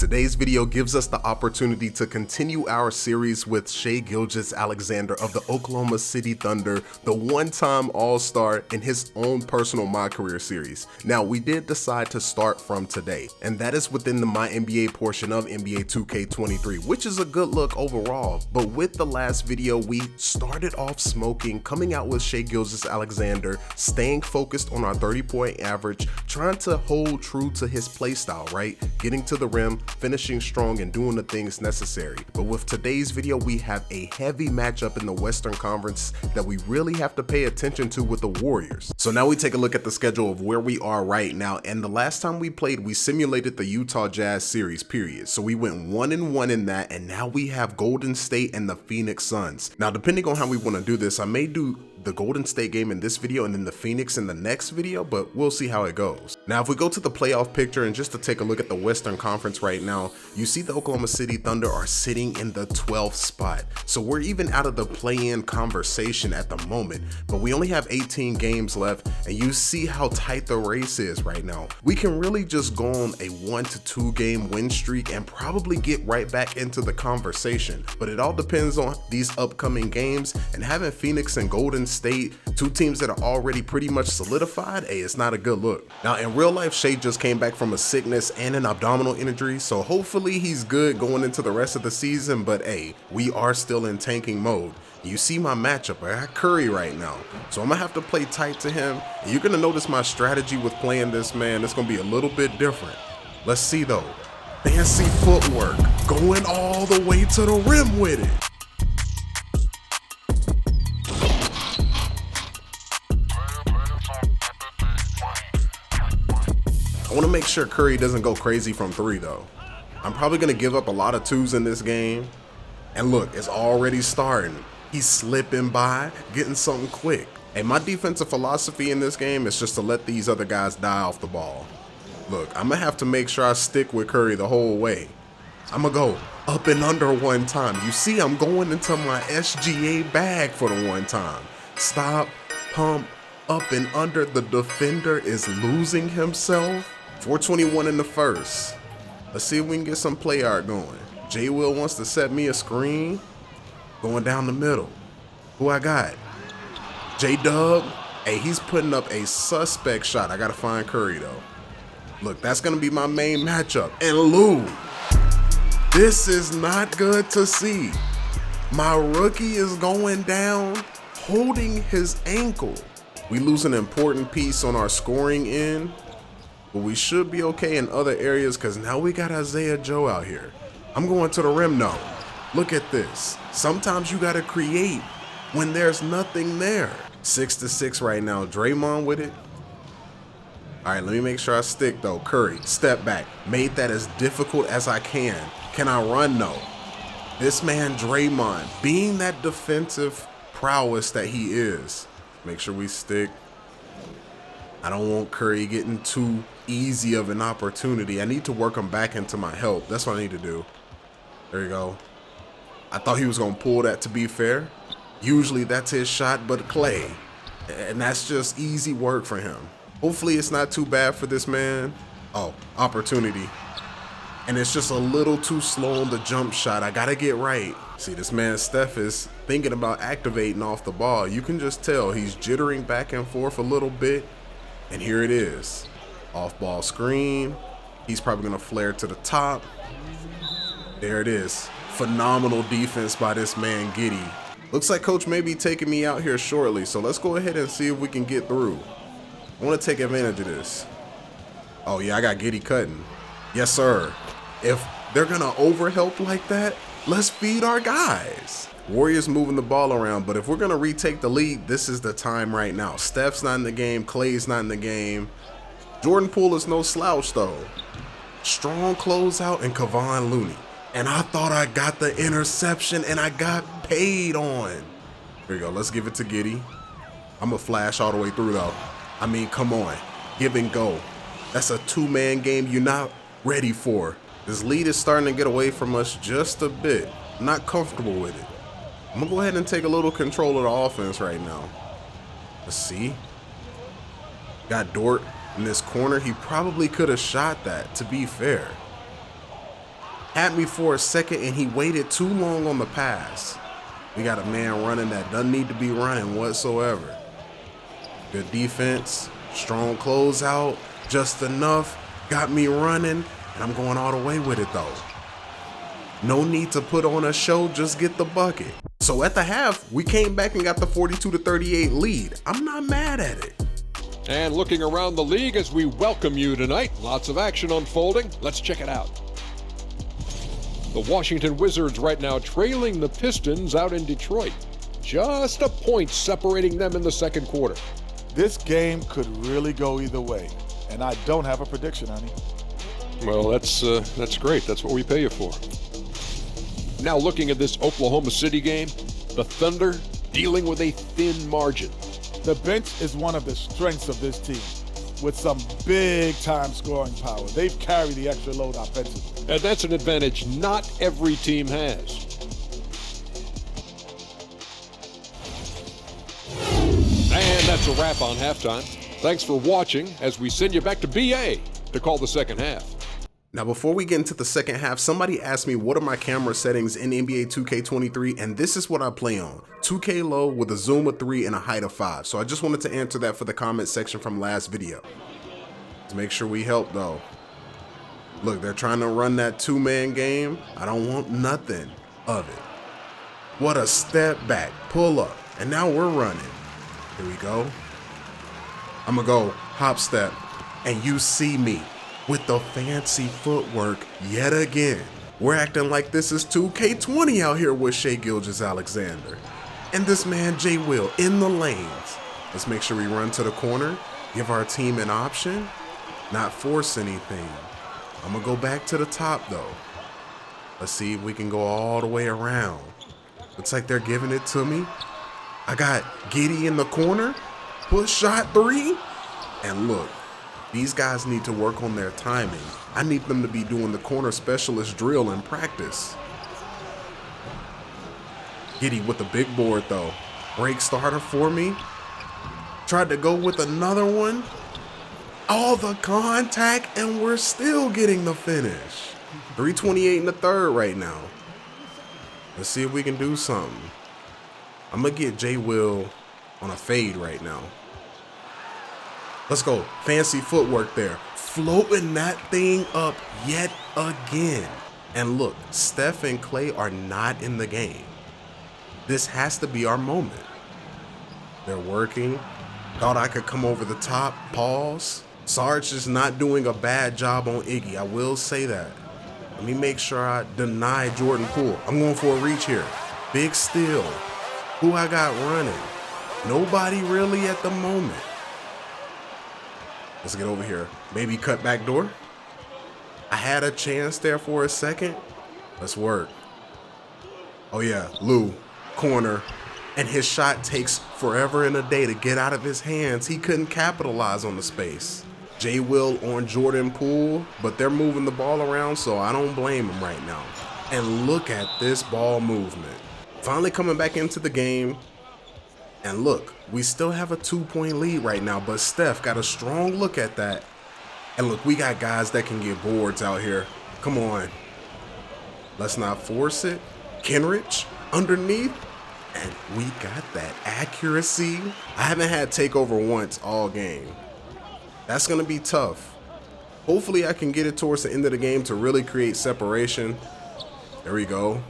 Today's video gives us the opportunity to continue our series with Shai Gilgeous Alexander of the Oklahoma City Thunder, the one-time All-Star in his own personal My Career series. Now, we did decide to start from today, and that is within the MyNBA portion of NBA 2K23, which is a good look overall. But with the last video, we started off smoking, coming out with Shai Gilgeous Alexander, staying focused on our 30-point average, trying to hold true to his play style, right? Getting to the rim, finishing strong, and doing the things necessary. But with today's video, we have a heavy matchup in the Western Conference that we really have to pay attention to with the Warriors. So now we take a look at the schedule of where we are right now, and the last time we played, we simulated the Utah Jazz series, period. So we went 1-1 in that, and now we have Golden State and the Phoenix Suns. Now, depending on how we want to do this, I may do the Golden State game in this video and then the Phoenix in the next video, but we'll see how it goes. Now, if we go to the playoff picture and just to take a look at the Western Conference right now, you see the Oklahoma City Thunder are sitting in the 12th spot. So we're even out of the play-in conversation at the moment, but we only have 18 games left, and you see how tight the race is right now. We can really just go on a 1 to 2 game win streak and probably get right back into the conversation, but it all depends on these upcoming games, and having Phoenix and Golden State, two teams that are already pretty much solidified, hey, it's not a good look. Now, in real life, Shai just came back from a sickness and an abdominal injury, so hopefully he's good going into the rest of the season, but hey, we are still in tanking mode. You see my matchup, I got Curry right now, so I'm gonna have to play tight to him, and you're gonna notice my strategy with playing this man, it's gonna be a little bit different. Let's see though. Fancy footwork, going all the way to the rim with it. I want to make sure Curry doesn't go crazy from 3 though. I'm probably going to give up a lot of 2s in this game. And look, it's already starting. He's slipping by, getting something quick. And my defensive philosophy in this game is just to let these other guys die off the ball. Look, I'm going to have to make sure I stick with Curry the whole way. I'm going to go up and under one time. You see, I'm going into my SGA bag for the one time. Stop, pump, up and under. The defender is losing himself. 4:21 in the first. Let's see if we can get some play art going. J Will wants to set me a screen. Going down the middle. Who I got? J-Dub. Hey, he's putting up a suspect shot. I gotta find Curry though. Look, that's gonna be my main matchup. And Lou. This is not good to see. My rookie is going down, holding his ankle. We lose an important piece on our scoring end, but we should be okay in other areas because now we got Isaiah Joe out here. I'm going to the rim now. Look at this. Sometimes you got to create when there's nothing there. 6-6 right now. Draymond with it. All right, let me make sure I stick though. Curry, step back. Made that as difficult as I can. Can I run? No. This man Draymond, being that defensive prowess that he is. Make sure we stick. I don't want Curry getting too easy of an opportunity. I need to work him back into my help. That's what I need to do. There you go. I thought he was going to pull that, to be fair. Usually that's his shot, but Clay. And that's just easy work for him. Hopefully it's not too bad for this man. Oh, opportunity. And it's just a little too slow on the jump shot. I got to get right. See, this man Steph is thinking about activating off the ball. You can just tell he's jittering back and forth a little bit. And here it is. Off ball screen. He's probably going to flare to the top. There it is. Phenomenal defense by this man Giddy. Looks like coach may be taking me out here shortly. So let's go ahead and see if we can get through. I want to take advantage of this. Oh yeah, I got Giddy cutting. Yes, sir. If they're going to overhelp like that, let's feed our guys. Warriors moving the ball around, but if we're going to retake the lead, this is the time right now. Steph's not in the game. Clay's not in the game. Jordan Poole is no slouch, though. Strong closeout and Kevon Looney. And I thought I got the interception, and I got paid on. Here we go. Let's give it to Giddy. I'm going to flash all the way through, though. I mean, come on. Give and go. That's a 2-man game you're not ready for. This lead is starting to get away from us just a bit. I'm not comfortable with it. I'm going to go ahead and take a little control of the offense right now. Let's see. Got Dort in this corner. He probably could have shot that, to be fair. Had me for a second and he waited too long on the pass. We got a man running that doesn't need to be running whatsoever. Good defense, strong closeout, just enough, got me running, and I'm going all the way with it though. No need to put on a show, just get the bucket. So at the half, we came back and got the 42-38 lead. I'm not mad at it. And looking around the league as we welcome you tonight, lots of action unfolding. Let's check it out. The Washington Wizards right now trailing the Pistons out in Detroit. Just a point separating them in the second quarter. This game could really go either way, and I don't have a prediction, honey. Well, that's great. That's what we pay you for. Now looking at this Oklahoma City game, the Thunder dealing with a thin margin. The bench is one of the strengths of this team, with some big-time scoring power. They've carried the extra load offensively. And that's an advantage not every team has. And that's a wrap on halftime. Thanks for watching as we send you back to BA to call the second half. Now, before we get into the second half, somebody asked me what are my camera settings in NBA 2K23, and this is what I play on. 2K low with a zoom of 3 and a height of 5. So I just wanted to answer that for the comment section from last video. Let's make sure we help though. Look, they're trying to run that two-man game. I don't want nothing of it. What a step back, pull up, and now we're running. Here we go. I'm gonna go hop step, and you see me with the fancy footwork yet again. We're acting like this is 2K20 out here with Shai Gilgeous Alexander. And this man J Will in the lanes. Let's make sure we run to the corner, give our team an option, not force anything. I'm gonna go back to the top though. Let's see if we can go all the way around. Looks like they're giving it to me. I got Giddy in the corner, push shot 3, and look, these guys need to work on their timing. I need them to be doing the corner specialist drill in practice. Giddy with the big board though. Break starter for me. Tried to go with another one. All the contact and we're still getting the finish. 3:28 in the third right now. Let's see if we can do something. I'm gonna get J Will on a fade right now. Let's go. Fancy footwork there. Floating that thing up yet again. And look, Steph and Clay are not in the game. This has to be our moment. They're working. Thought I could come over the top. Pause. Sarge is not doing a bad job on Iggy. I will say that. Let me make sure I deny Jordan Poole. I'm going for a reach here. Big steal. Who I got running? Nobody really at the moment. Let's get over here. Maybe cut back door. I had a chance there for a second. Let's work. Oh yeah, Lou, corner. And his shot takes forever and a day to get out of his hands. He couldn't capitalize on the space. J Will on Jordan Poole, but they're moving the ball around, so I don't blame him right now. And look at this ball movement. Finally coming back into the game. And look, we still have a 2-point lead right now, but Steph got a strong look at that. And look, we got guys that can get boards out here. Come on. Let's not force it. Kenrich underneath. And we got that accuracy. I haven't had takeover once all game. That's going to be tough. Hopefully I can get it towards the end of the game to really create separation. There we go.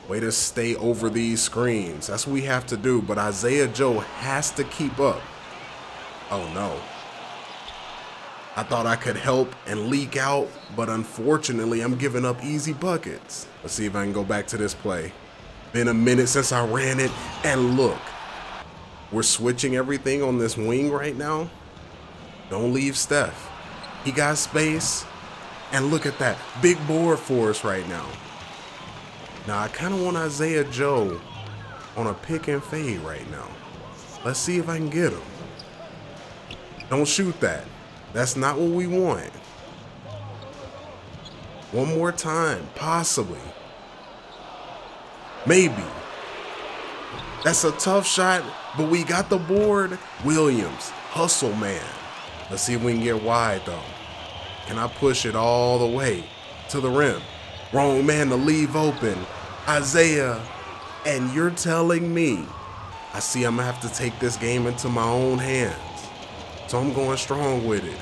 Way to stay over these screens. That's what we have to do, but Isaiah Joe has to keep up. Oh no. I thought I could help and leak out, but unfortunately I'm giving up easy buckets. Let's see if I can go back to this play. Been a minute since I ran it, and look. We're switching everything on this wing right now. Don't leave Steph. He got space, and look at that. Big board for us right now. Now, I kind of want Isaiah Joe on a pick and fade right now. Let's see if I can get him. Don't shoot that. That's not what we want. One more time, possibly. Maybe. That's a tough shot, but we got the board. Williams, hustle man. Let's see if we can get wide though. Can I push it all the way to the rim? Wrong man to leave open. Isaiah. And you're telling me, I see I'm gonna have to take this game into my own hands. So I'm going strong with it.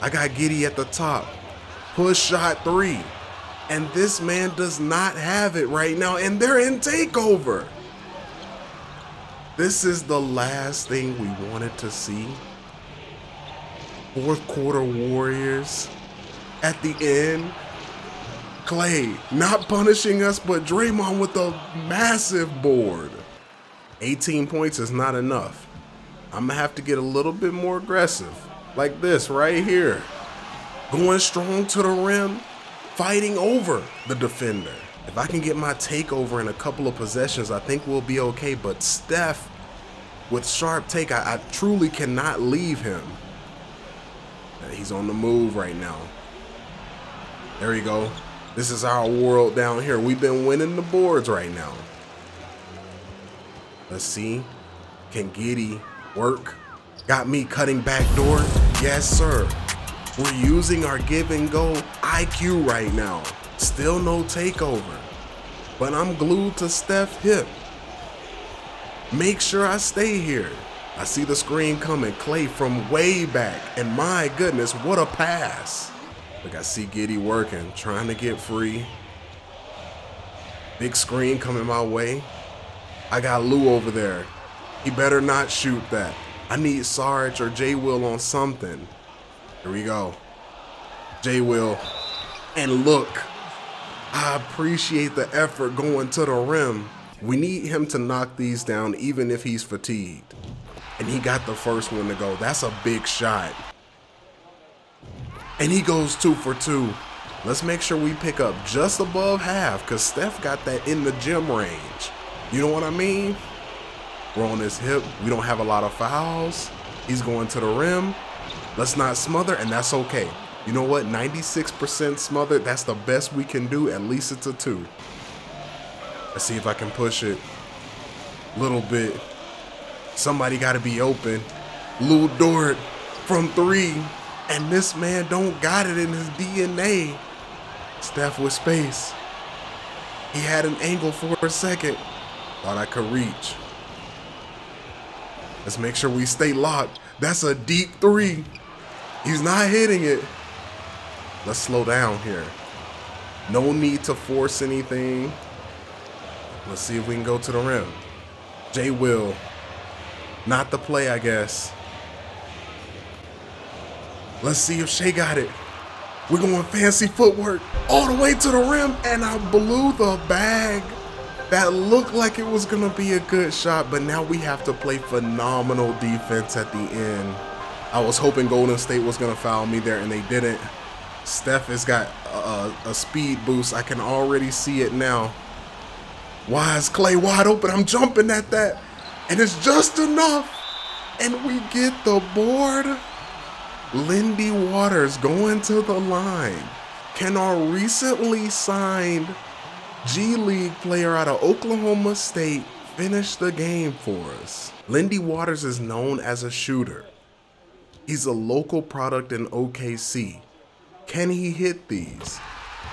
I got Giddey at the top. Push shot 3. And this man does not have it right now, and they're in takeover. This is the last thing we wanted to see. Fourth quarter Warriors at the end. Clay not punishing us, but Draymond with a massive board. 18 points is not enough. I'm gonna have to get a little bit more aggressive, like this right here. Going strong to the rim, fighting over the defender. If I can get my takeover in a couple of possessions, I think we'll be okay. But Steph, with sharp take, I truly cannot leave him. He's on the move right now. There you go. This is our world down here. We've been winning the boards right now. Let's see. Can Giddey work? Got me cutting back door? Yes, sir. We're using our give and go IQ right now. Still no takeover. But I'm glued to Steph's hip. Make sure I stay here. I see the screen coming. Clay from way back. And my goodness, what a pass. Look, I see Giddey working, trying to get free. Big screen coming my way. I got Lou over there. He better not shoot that. I need Sarge or J Will on something. Here we go. J Will. And look, I appreciate the effort going to the rim. We need him to knock these down even if he's fatigued. And he got the first one to go. That's a big shot. And he goes 2 for 2. Let's make sure we pick up just above half because Steph got that in the gym range. You know what I mean? We're on his hip. We don't have a lot of fouls. He's going to the rim. Let's not smother, and that's okay. You know what? 96% smothered. That's the best we can do. At least it's a 2. Let's see if I can push it a little bit. Somebody got to be open. Lou Dort from 3. And this man don't got it in his DNA. Steph with space. He had an angle for a second. Thought I could reach. Let's make sure we stay locked. That's a deep 3. He's not hitting it. Let's slow down here. No need to force anything. Let's see if we can go to the rim. J Will. Not the play, I guess. Let's see if Shai got it. We're going fancy footwork all the way to the rim, and I blew the bag. That looked like it was going to be a good shot, but now we have to play phenomenal defense at the end. I was hoping Golden State was going to foul me there, and they didn't. Steph has got a speed boost. I can already see it now. Why is Clay wide open? I'm jumping at that, and it's just enough, and we get the board. Lindy Waters going to the line. Can our recently signed G League player out of Oklahoma State finish the game for us? Lindy Waters is known as a shooter. He's a local product in OKC. Can he hit these?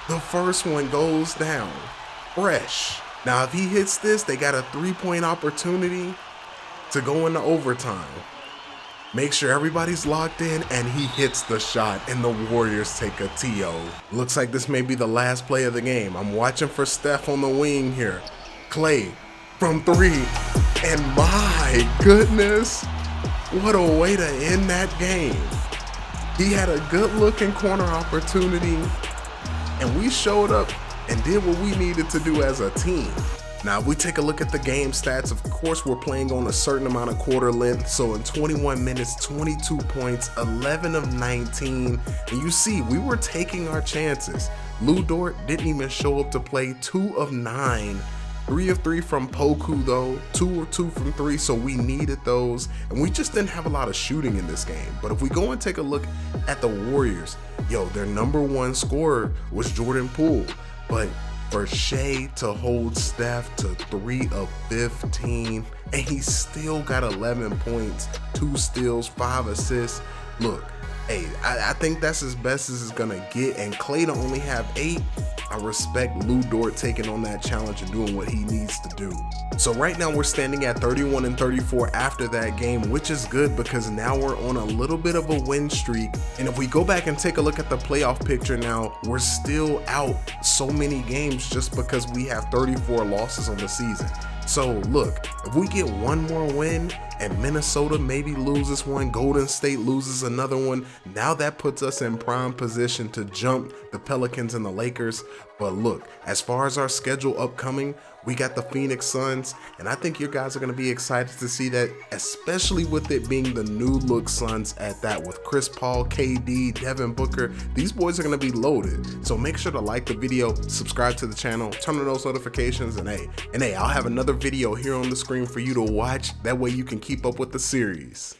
The first one goes down. Fresh. Now, if he hits this, they got a 3-point opportunity to go into overtime. Make sure everybody's locked in, and he hits the shot, and the Warriors take a TO. Looks like this may be the last play of the game. I'm watching for Steph on the wing here. Clay from 3, and my goodness, what a way to end that game. He had a good-looking corner opportunity, and we showed up and did what we needed to do as a team. Now, if we take a look at the game stats, of course, we're playing on a certain amount of quarter length. So in 21 minutes, 22 points, 11 of 19. And you see, we were taking our chances. Lou Dort didn't even show up to play. 2 of 9. 3 of 3 from Poku, though. 2 of 2 from 3, so we needed those. And we just didn't have a lot of shooting in this game. But if we go and take a look at the Warriors, their number 1 scorer was Jordan Poole. But for Shai to hold Steph to 3 of 15, and he still got 11 points, 2 steals, 5 assists. Look, hey, I think that's as best as it's gonna get, and Clay to only have 8, I respect Lou Dort taking on that challenge and doing what he needs to do. So right now we're standing at 31-34 after that game, which is good because now we're on a little bit of a win streak. And if we go back and take a look at the playoff picture now, we're still out so many games just because we have 34 losses on the season. So look, if we get one more win and Minnesota maybe loses one, Golden State loses another one, now that puts us in prime position to jump the Pelicans and the Lakers. But look, as far as our schedule upcoming, we got the Phoenix Suns, and I think you guys are going to be excited to see that, especially with it being the new look Suns at that, with Chris Paul, KD, Devin Booker. These boys are going to be loaded. So make sure to like the video, subscribe to the channel, turn on those notifications, and hey, I'll have another video here on the screen for you to watch. That way you can keep up with the series.